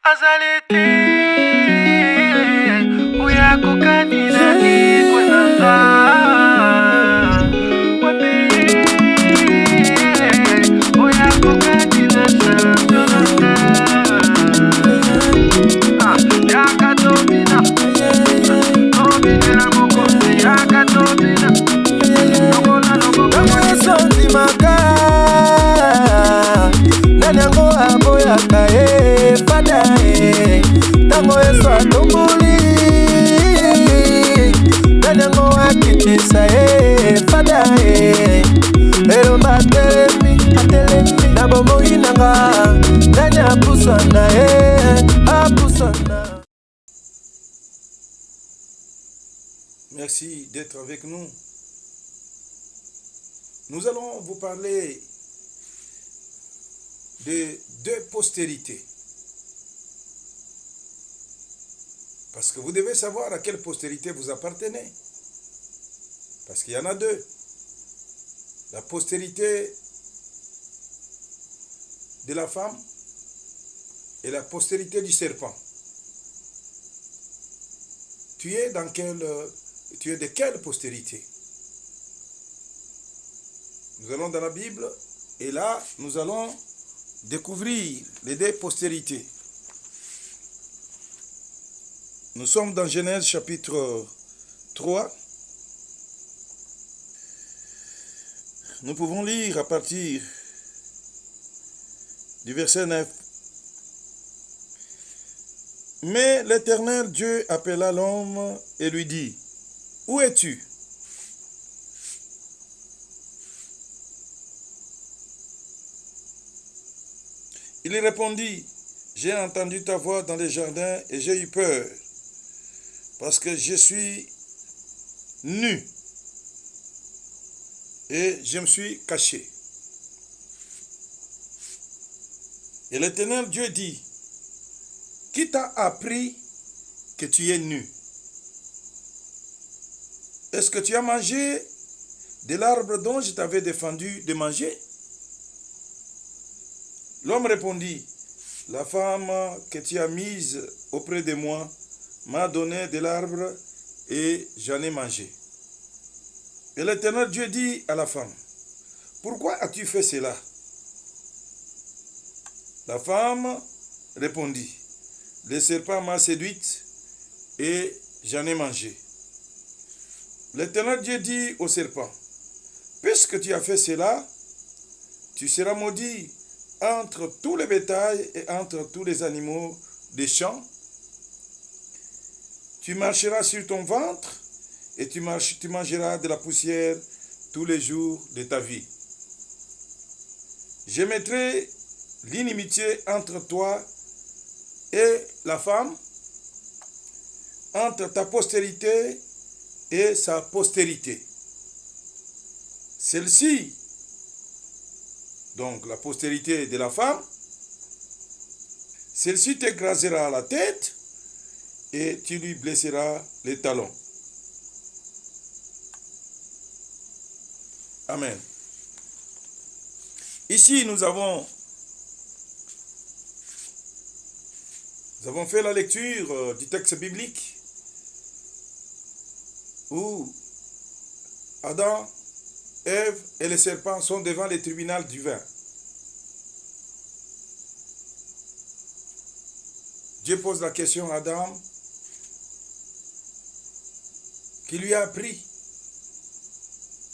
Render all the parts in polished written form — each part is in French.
Azalete uyako kanina ikwenanga wapi uyako kanina sanjolanga yakatomina tomina mokosi yakatomina nokola nokola sonzi maka nanyango aboyaka fada tango eso atomboli nanyango akitisa fada elomba atelemi na bomoi nanga nani apusana apusana. Merci d'être avec nous. Nous allons vous parler de deux postérités. Parce que vous devez savoir à quelle postérité vous appartenez. Parce qu'il y en a deux. La postérité de la femme et la postérité du serpent. Tu es de quelle postérité? Nous allons dans la Bible et là, nous allons découvrir les deux postérités. Nous sommes dans Genèse chapitre 3. Nous pouvons lire à partir du verset 9. Mais l'Éternel Dieu appela l'homme et lui dit, « Où es-tu » Il lui répondit, « J'ai entendu ta voix dans les jardins et j'ai eu peur, parce que je suis nu et je me suis caché. » Et l'Éternel Dieu dit, « Qui t'a appris que tu es nu? Est-ce que tu as mangé de l'arbre dont je t'avais défendu de manger? » L'homme répondit, « La femme que tu as mise auprès de moi m'a donné de l'arbre et j'en ai mangé. » Et l'Éternel Dieu dit à la femme, « Pourquoi as-tu fait cela? » La femme répondit, « Le serpent m'a séduite et j'en ai mangé. » L'Éternel Dieu dit au serpent, « Puisque tu as fait cela, tu seras maudit entre tous les bétails et entre tous les animaux des champs. Tu marcheras sur ton ventre et tu mangeras de la poussière tous les jours de ta vie. Je mettrai l'inimitié entre toi et la femme, entre ta postérité et sa postérité. Celle-ci, donc la postérité de la femme, celle-ci t'écrasera la tête et tu lui blesseras les talons. Amen. Ici, nous avons fait la lecture du texte biblique où Adam, Ève et le serpent sont devant le tribunal divin. Dieu pose la question à Adam, qui lui a appris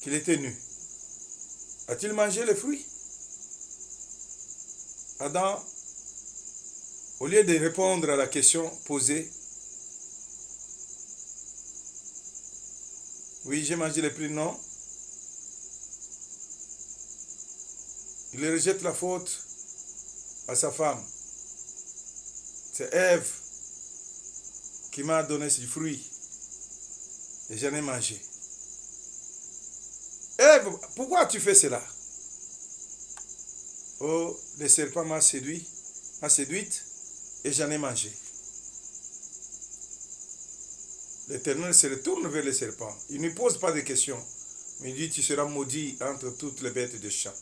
qu'il était nu. A-t-il mangé les fruits? Adam, au lieu de répondre à la question posée, oui, j'ai mangé les fruits, non. Il rejette la faute à sa femme. C'est Ève qui m'a donné ce fruit et j'en ai mangé. Ève, pourquoi as-tu fait cela? Oh, le serpent m'a séduite et j'en ai mangé. L'Éternel se retourne vers le serpent. Il ne pose pas de questions, mais il dit, tu seras maudit entre toutes les bêtes de champ.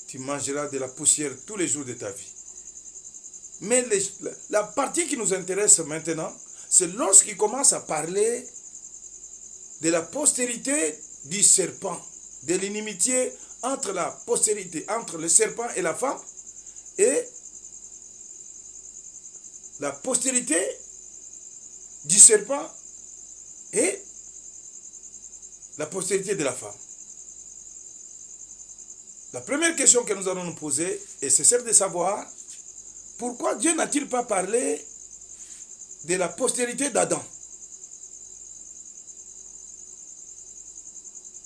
Tu mangeras de la poussière tous les jours de ta vie. Mais la partie qui nous intéresse maintenant, c'est lorsqu'il commence à parler de la postérité du serpent, de l'inimitié entre la postérité, entre le serpent et la femme, et la postérité du serpent et la postérité de la femme. La première question que nous allons nous poser, et c'est celle de savoir, pourquoi Dieu n'a-t-il pas parlé de la postérité d'Adam?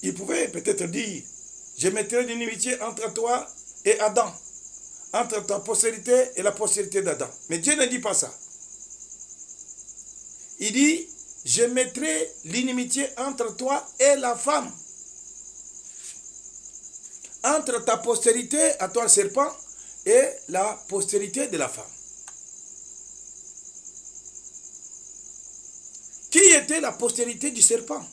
Il pouvait peut-être dire, je mettrai l'inimitié entre toi et Adam, entre ta postérité et la postérité d'Adam. Mais Dieu ne dit pas ça. Il dit, je mettrai l'inimitié entre toi et la femme. Entre ta postérité, à toi le serpent, et la postérité de la femme. Qui était la postérité du serpent?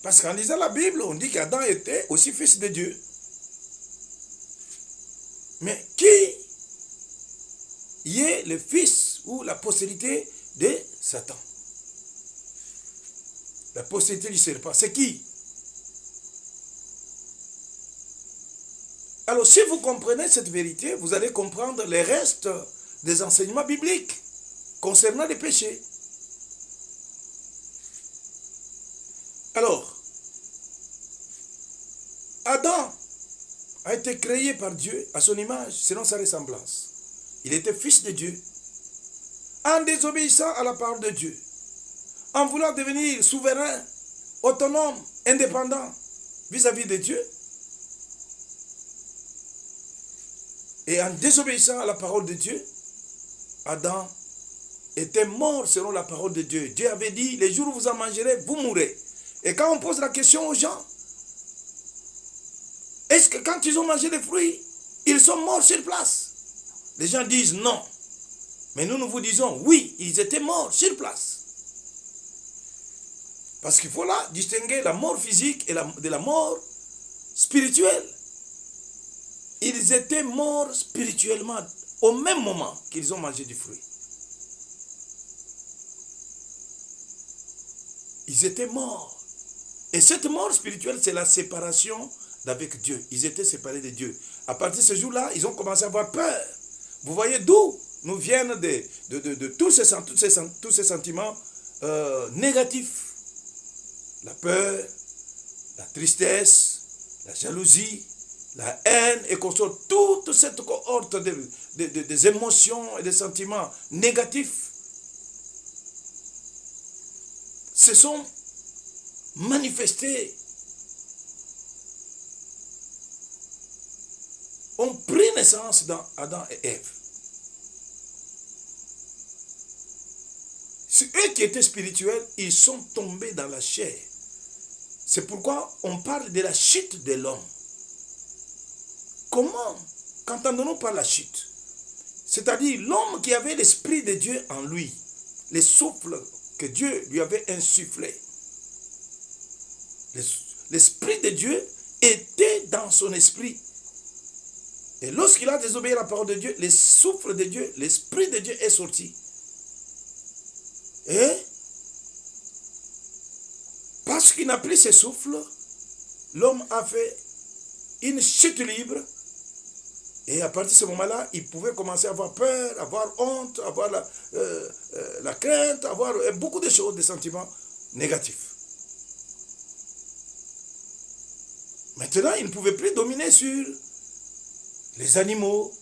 Parce qu'en lisant la Bible, on dit qu'Adam était aussi fils de Dieu. Mais qui est le fils ou la postérité de Satan? La postérité du serpent, c'est qui? Alors, si vous comprenez cette vérité, vous allez comprendre les restes des enseignements bibliques concernant les péchés. Alors, Adam a été créé par Dieu à son image, selon sa ressemblance. Il était fils de Dieu. En désobéissant à la parole de Dieu, en voulant devenir souverain, autonome, indépendant vis-à-vis de Dieu, et en désobéissant à la parole de Dieu, Adam était mort selon la parole de Dieu. Dieu avait dit, les jours où vous en mangerez, vous mourrez. Et quand on pose la question aux gens, est-ce que quand ils ont mangé les fruits, ils sont morts sur place? Les gens disent non. Mais nous vous disons, oui, ils étaient morts sur place. Parce qu'il faut là distinguer la mort physique et de la mort spirituelle. Ils étaient morts spirituellement au même moment qu'ils ont mangé du fruit. Ils étaient morts. Et cette mort spirituelle, c'est la séparation d'avec Dieu. Ils étaient séparés de Dieu. À partir de ce jour-là, ils ont commencé à avoir peur. Vous voyez d'où nous viennent tous ces sentiments négatifs. La peur, la tristesse, la jalousie, la haine et consort, toute cette cohorte des émotions et des sentiments négatifs se sont manifestés, ont pris naissance dans Adam et Ève. C'est eux qui étaient spirituels, ils sont tombés dans la chair. C'est pourquoi on parle de la chute de l'homme. Comment qu'entendons-nous par la chute? C'est-à-dire l'homme qui avait l'esprit de Dieu en lui, les souffles que Dieu lui avait insufflés. L'esprit de Dieu était dans son esprit. Et lorsqu'il a désobéi à la parole de Dieu, les souffles de Dieu, l'esprit de Dieu est sorti. Et parce qu'il n'a plus ses souffles, l'homme a fait une chute libre. Et à partir de ce moment-là, il pouvait commencer à avoir peur, avoir honte, avoir la crainte, avoir beaucoup de choses, des sentiments négatifs. Maintenant, il ne pouvait plus dominer sur les animaux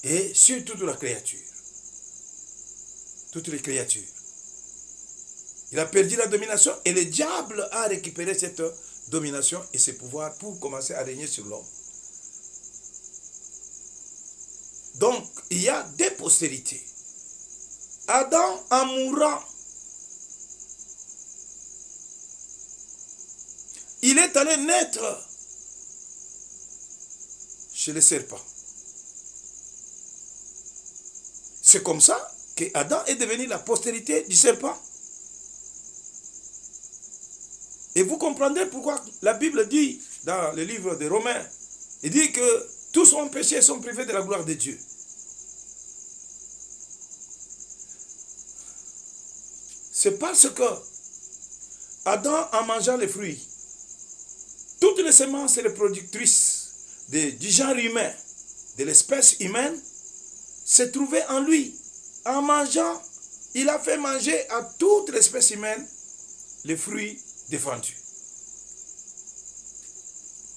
et sur toute la créature. Toutes les créatures. Il a perdu la domination et le diable a récupéré cette domination et ses pouvoirs pour commencer à régner sur l'homme. Donc, il y a deux postérités. Adam, en mourant, il est allé naître chez le serpent. C'est comme ça que Adam est devenu la postérité du serpent. Et vous comprendrez pourquoi la Bible dit dans le livre des Romains, Il dit que tous ont péché et sont privés de la gloire de Dieu. C'est parce que Adam, en mangeant les fruits, toutes les semences reproductrices du genre humain, de l'espèce humaine, se trouvaient en lui. En mangeant, il a fait manger à toute l'espèce humaine les fruits défendus.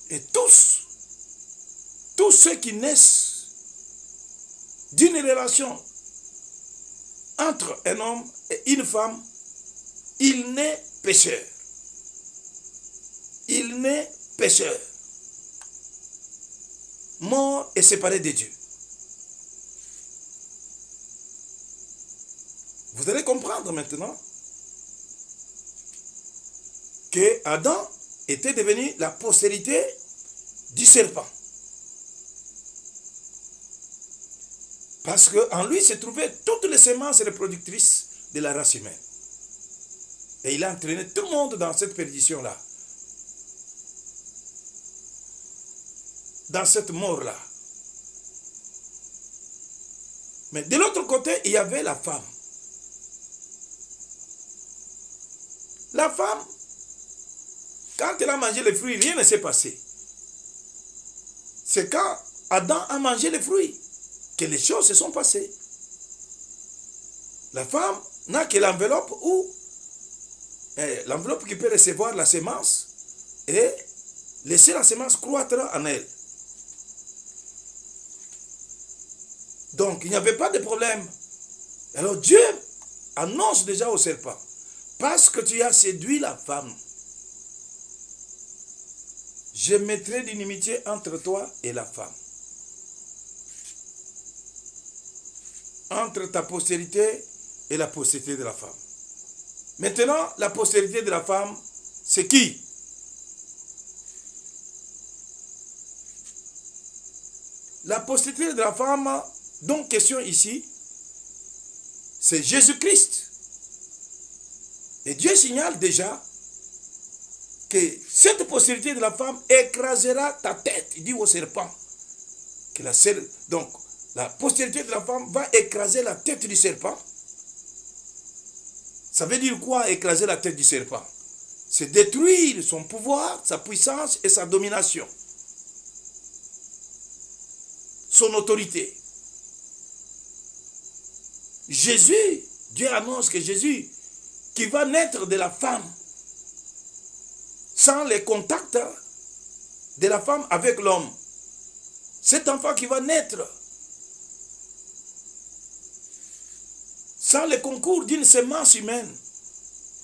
Et tous ceux qui naissent d'une relation entre un homme et une femme, il naît pécheur. Il naît pécheur. Mort et séparé de Dieu. Vous allez comprendre maintenant que Adam était devenu la postérité du serpent. Parce qu'en lui se trouvaient toutes les semences reproductrices de la race humaine. Et il a entraîné tout le monde dans cette perdition-là. Dans cette mort-là. Mais de l'autre côté, il y avait la femme. La femme, quand elle a mangé les fruits, rien ne s'est passé. C'est quand Adam a mangé les fruits que les choses se sont passées. La femme n'a que l'enveloppe l'enveloppe qui peut recevoir la semence et laisser la semence croître en elle. Donc, il n'y avait pas de problème. Alors Dieu annonce déjà au serpent, parce que tu as séduit la femme, je mettrai l'inimitié entre toi et la femme, entre ta postérité et la postérité de la femme. Maintenant, la postérité de la femme, c'est qui? La postérité de la femme, donc question ici, c'est Jésus-Christ. Et Dieu signale déjà que cette postérité de la femme écrasera ta tête. Il dit au serpent que donc la postérité de la femme va écraser la tête du serpent. Ça veut dire quoi, écraser la tête du serpent? C'est détruire son pouvoir, sa puissance et sa domination. Son autorité. Jésus, Dieu annonce que Jésus, qui va naître de la femme, sans les contacts de la femme avec l'homme, cet enfant qui va naître, sans le concours d'une semence humaine,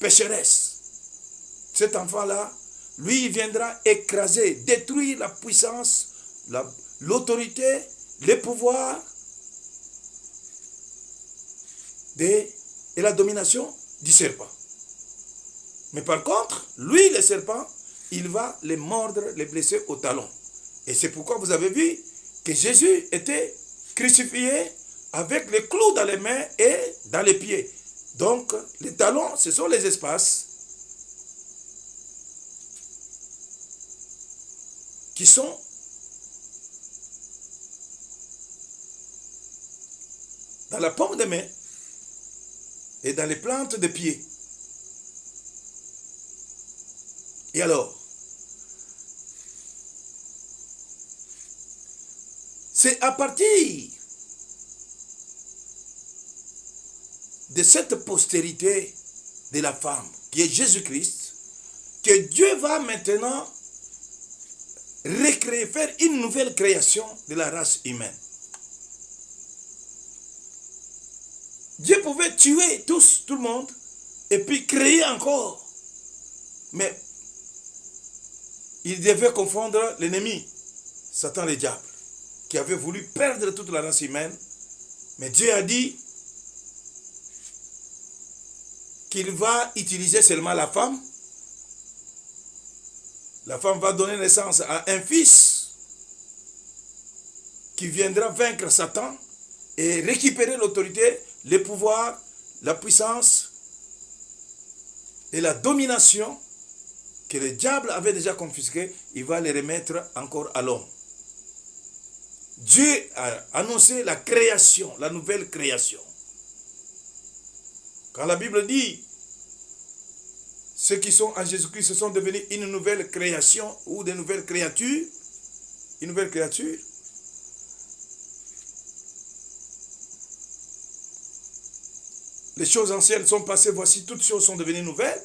pécheresse, cet enfant-là, lui, il viendra écraser, détruire la puissance, l'autorité, les pouvoirs et la domination du serpent. Mais par contre, lui, le serpent, il va les mordre, les blesser au talon. Et c'est pourquoi vous avez vu que Jésus était crucifié avec les clous dans les mains et dans les pieds. Donc, les talons, ce sont les espaces qui sont dans la paume des mains et dans les plantes des pieds. Et alors, c'est à partir de cette postérité de la femme, qui est Jésus-Christ, que Dieu va maintenant recréer, faire une nouvelle création de la race humaine. Dieu pouvait tuer tout le monde et puis créer encore. Mais il devait confondre l'ennemi, Satan le diable, qui avait voulu perdre toute la race humaine. Mais Dieu a dit qu'il va utiliser seulement la femme. La femme va donner naissance à un fils qui viendra vaincre Satan et récupérer l'autorité, le pouvoir, la puissance et la domination que le diable avait déjà confisqué. Il va les remettre encore à l'homme. Dieu a annoncé la création, la nouvelle création. Quand la Bible dit ceux qui sont en Jésus-Christ sont devenus une nouvelle création ou des nouvelles créatures, une nouvelle créature, les choses anciennes sont passées, voici toutes choses sont devenues nouvelles.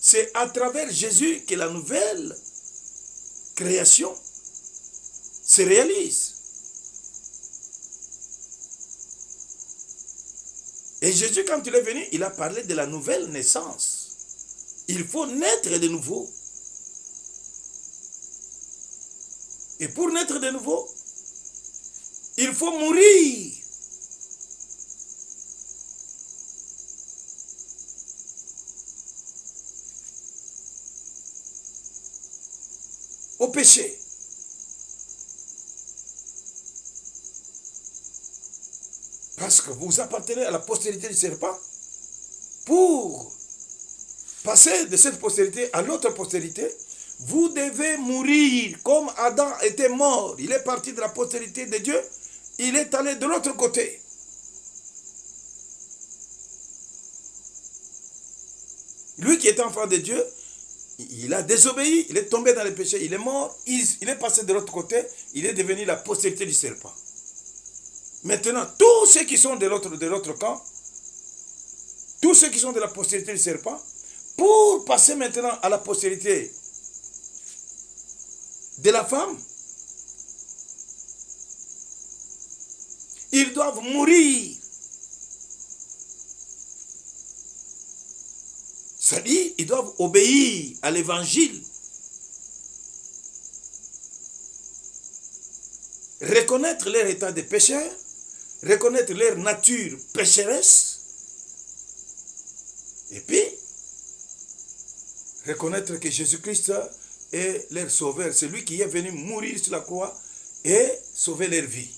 C'est à travers Jésus que la nouvelle création se réalise. Et Jésus, quand il est venu, il a parlé de la nouvelle naissance. Il faut naître de nouveau. Et pour naître de nouveau, il faut mourir. Au péché. Parce que vous appartenez à la postérité du serpent. Pour passer de cette postérité à l'autre postérité, vous devez mourir comme Adam était mort. Il est parti de la postérité de Dieu, il est allé de l'autre côté. Lui qui est enfant de Dieu, il a désobéi, il est tombé dans le péché, il est mort, il est passé de l'autre côté, il est devenu la postérité du serpent. Maintenant, tous ceux qui sont de l'autre camp, tous ceux qui sont de la postérité du serpent, pour passer maintenant à la postérité de la femme, ils doivent mourir. C'est-à-dire, ils doivent obéir à l'évangile, reconnaître leur état de pécheur, reconnaître leur nature pécheresse, et puis reconnaître que Jésus-Christ est leur sauveur, c'est lui qui est venu mourir sur la croix et sauver leur vie.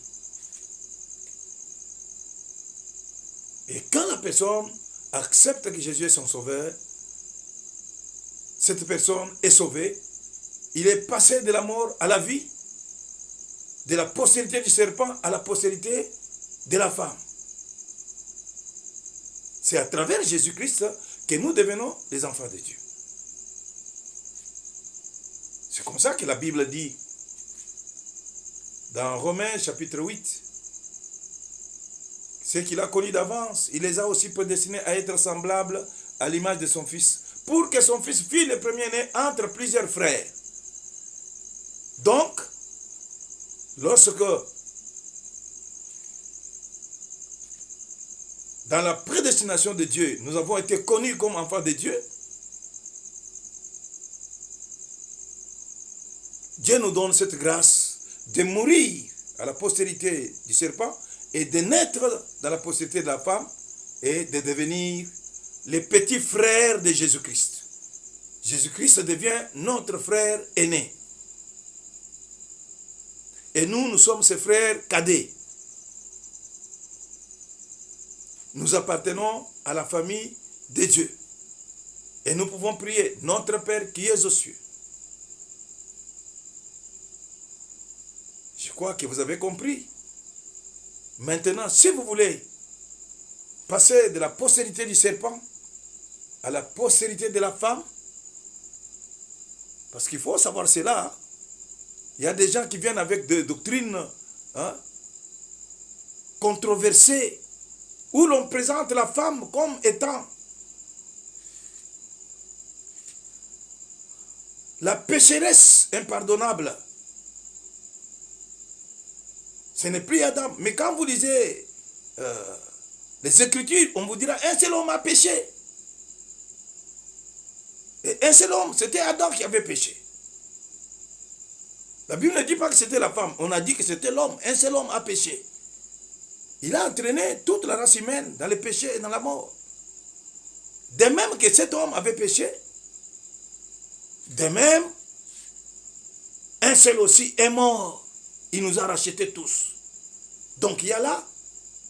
Et quand la personne accepte que Jésus est son sauveur, cette personne est sauvée, il est passé de la mort à la vie, de la postérité du serpent à la postérité de la femme. C'est à travers Jésus-Christ que nous devenons les enfants de Dieu. C'est comme ça que la Bible dit dans Romains chapitre 8, ce qu'il a connu d'avance, il les a aussi prédestinés à être semblables à l'image de son Fils, pour que son Fils fût le premier-né entre plusieurs frères. Donc, lorsque dans la prédestination de Dieu, nous avons été connus comme enfants de Dieu, Dieu nous donne cette grâce de mourir à la postérité du serpent et de naître dans la postérité de la femme et de devenir les petits frères de Jésus-Christ. Jésus-Christ devient notre frère aîné. Et nous sommes ses frères cadets. Nous appartenons à la famille de Dieu. Et nous pouvons prier, notre Père qui es aux cieux. Je crois que vous avez compris. Maintenant, si vous voulez passer de la postérité du serpent à la postérité de la femme, parce qu'il faut savoir cela, hein. Il y a des gens qui viennent avec des doctrines controversées, où l'on présente la femme comme étant la pécheresse impardonnable. Ce n'est plus Adam. Mais quand vous lisez les Écritures, on vous dira un seul homme a péché. Et un seul homme, c'était Adam qui avait péché. La Bible ne dit pas que c'était la femme. On a dit que c'était l'homme. Un seul homme a péché. Il a entraîné toute la race humaine dans le péché et dans la mort. De même que cet homme avait péché, de même, un seul aussi est mort. Il nous a rachetés tous. Donc il y a là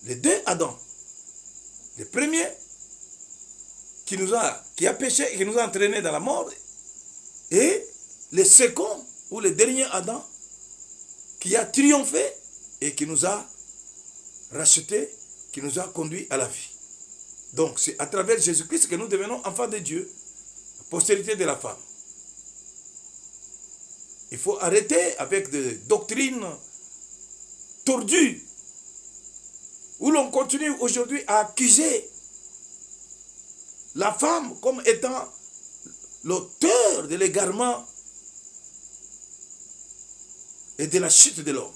les deux Adam. Le premier qui a péché et qui nous a entraînés dans la mort. Et le second, ou le dernier Adam, qui a triomphé et qui nous a rachetés, qui nous a conduits à la vie. Donc c'est à travers Jésus-Christ que nous devenons enfants de Dieu, la postérité de la femme. Il faut arrêter avec des doctrines tordues où l'on continue aujourd'hui à accuser la femme comme étant l'auteur de l'égarement et de la chute de l'homme.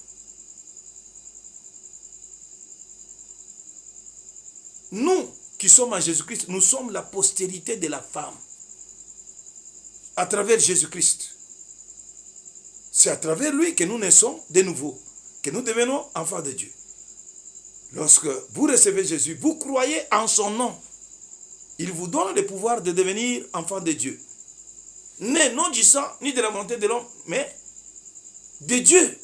Nous qui sommes en Jésus-Christ, nous sommes la postérité de la femme. À travers Jésus-Christ. C'est à travers lui que nous naissons de nouveau, que nous devenons enfants de Dieu. Lorsque vous recevez Jésus, vous croyez en son nom. Il vous donne le pouvoir de devenir enfant de Dieu. Né non du sang, ni de la volonté de l'homme, mais de Dieu.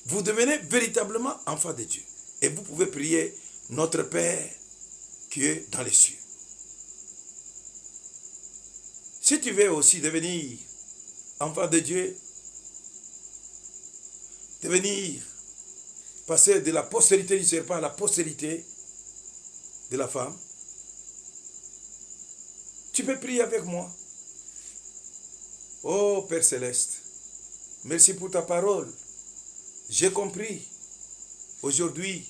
Vous devenez véritablement enfant de Dieu. Et vous pouvez prier notre Père qui est dans les cieux. Si tu veux aussi devenir enfant de Dieu, devenir, passer de la postérité du serpent à la postérité de la femme, tu peux prier avec moi. Oh Père Céleste, merci pour ta parole. J'ai compris aujourd'hui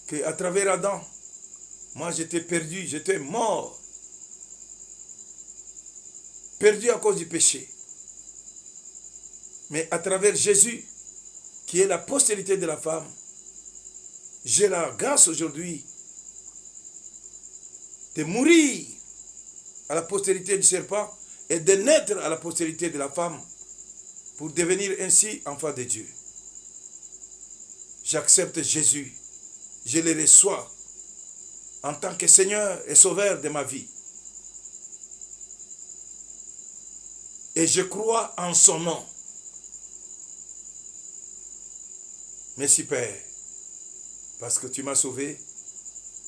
qu'à travers Adam, moi j'étais perdu, j'étais mort. Perdu à cause du péché. Mais à travers Jésus, qui est la postérité de la femme, j'ai la grâce aujourd'hui de mourir à la postérité du serpent et de naître à la postérité de la femme pour devenir ainsi enfant de Dieu. J'accepte Jésus, je le reçois en tant que Seigneur et Sauveur de ma vie. Et je crois en son nom. Merci Père, parce que tu m'as sauvé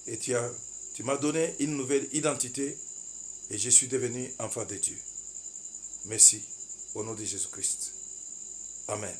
et tu m'as donné une nouvelle identité et je suis devenu enfant de Dieu. Merci, au nom de Jésus-Christ. Amen.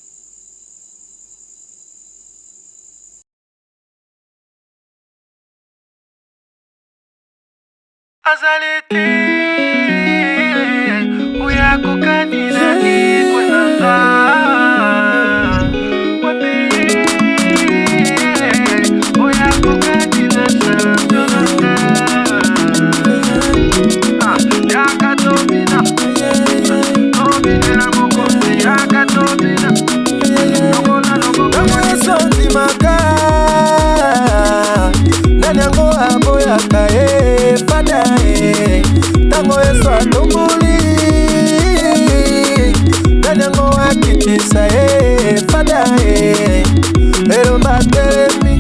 Tango Yesu atumbuli nanyango akitisa fada elomba atelemi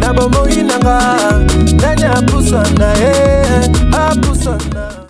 na bomoi nanga nanya apusana apusana.